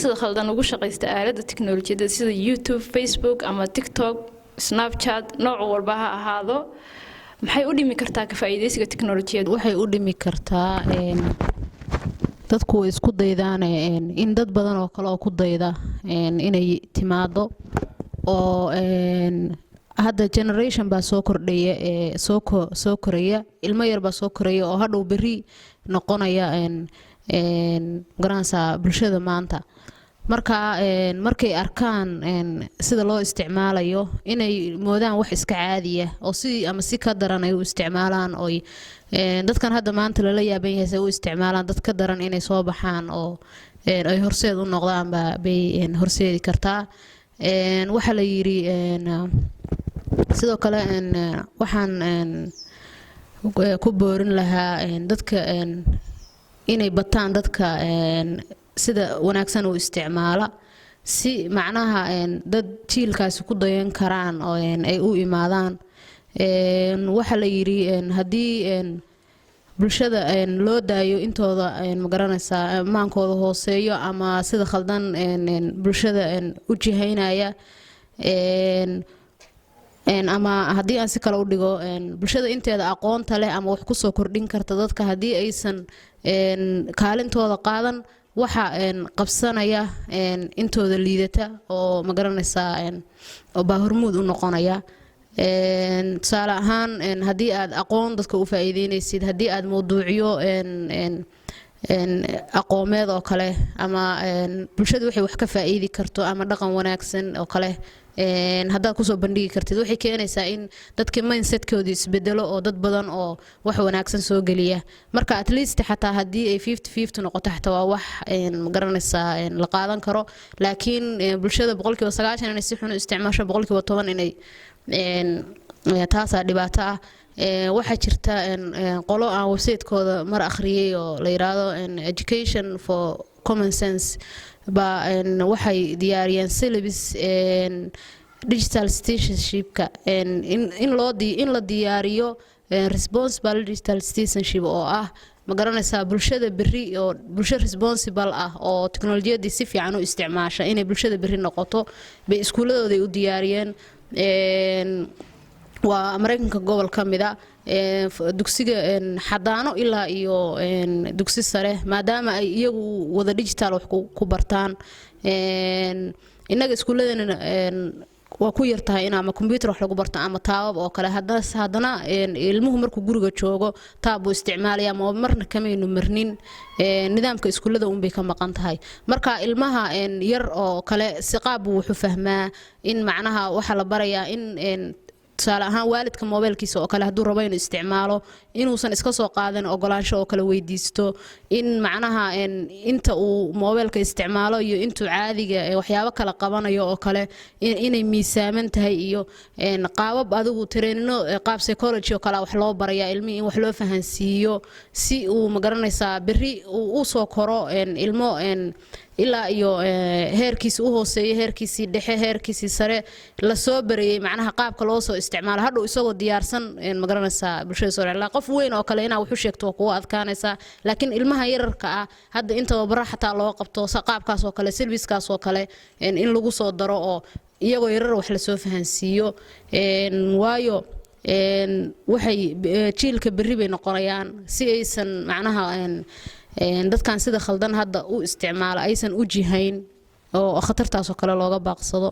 sida khaldan ugu shaqeysta aalada tiknoolajiyada sida YouTube, Facebook ama TikTok, Snapchat nooc walba ha ahaado maxay u dhimi kartaa ka faa'iideysiga tiknoolajiyada waxay u dhimi kartaa dadku way isku daydaan in dad badan oo kale oo ku dayda inay timaado oo hadda generation baa soo kordhaya soo koraya ilmo yar baa soo koraya oo hadhow bari noqonaya garansa bulshada maanta markay arkaan sida loo isticmaalayo inay moodaan wax iska caadiya oo si ka daran ay u isticmaalaan oo dadkan hadda maanta la yaaban yahay u isticmaalaan dad ka daran inay soo baxaan oo ay horseed u noqdaan bay horseedi kartaa waxa la yiri sidoo kale waxaan ku boorin lahaa dadka inay bataan dadka sida wanaagsan u isticmaala si macnaha dad jiilkaasi ku dayan karaan oo ay u imaadaan waxa la yiri hadii bulshada loo daayo intooda ma garanaysaa maankooda hooseeyo ama sida khaldan bulshada u jihaynaya ama hadii aan si kale u dhigo bulshada inteeda aqoonta leh ama wax ku soo kordhin karta dadka hadii aysan kaalintooda qaadan waxa qabsanaya intooda liidata oo ma garanaysaa oo baa hormuud u noqonaya tusaale ahaan hadii aad aqoon dadka u faa'iideynaysid hadii aad mowduucyo aqoomeed oo kale ama bulshada waxay wax ka faa'iidi karto ama dhaqan wanaagsan oo kale hadda ku soo bandhigi kartid waxay keenaysaa in dadka mindset-kooda isbedelo oo dad badan oo wax wanaagsan soo galiya marka at least xataa hadii ay 50-50 noqoto xataa waa wax ma garanaysaa la qaadan karo laakiin bulshada 90% inay si xun u isticmaasho 10% inay taasa dhibaato ah waxa jirta qolo aan website-kooda mar akhriyay oo la yiraahdo education for common sense ba waxay diyaariyeen syllabus digital citizenship-ka in la diyaariyo responsible digital citizenship oo ah ma garanaysaa bulshada bari oo bulsho responsible ah oo tiknoolajiyada si fiican u isticmaasha inay bulshada bari noqoto bay iskuuladooda u diyaariyeen waa Mareykanka gobol kamida dugsiga xadaano ilaa iyo dugsi sare maadaama ay iyagu wada digital wax ku bartaan inaga iskuuladana waa ku yartahay in ama computer wax lagu barto ama taab oo kale hadana ilmuhu markuu guriga joogo taab uu isticmaalaya ma marna kamaynu marnin nidaamka iskuulada bay ka maqan tahay marka ilmaha yar oo kale si qaab uu wuxuu fahmaa in macnaha waxa la barayaa in tusaale ahaan waalidka mobilkiisa oo kale haduu rabo inuu isticmaalo inuusan iska soo qaadan ogolaansho oo kale weydiisto in macnaha inta uu mobilka isticmaalo iyo intuu caadiga waxyaabo kala qabanayo oo kale inay miisaaman tahay iyo qaabab adigu treenino qaab psychology oo kale wax loo barayaa ilmihi in wax loo fahansiiyo si uu ma garanaysaa bari uu soo koro ilmo ilaa iyo heerkiisa u hooseeyo heerkiisa dhexe heerkiisa sare la soo barayay macnaha qaabka loo soo isticmaalo hadhow isagoo diyaarsan ma garanaysaa bulshada Soomaaliyeed qof weyn oo kale inaa wax u sheegto kuwa adkaanaysa laakiin ilmaha yararka ah hadda inta baro xataa loo qabto qaabkaas oo kale service-kaas oo kale in lagu soo daro oo iyagoo yarar wax la soo fahansiiyo waayo waxay jiilka bari bay noqonayaan si aysan macnaha dadkan sida khaldan hadda u isticmaala aysan u jihayn oo khatartaas oo kale looga baaqsado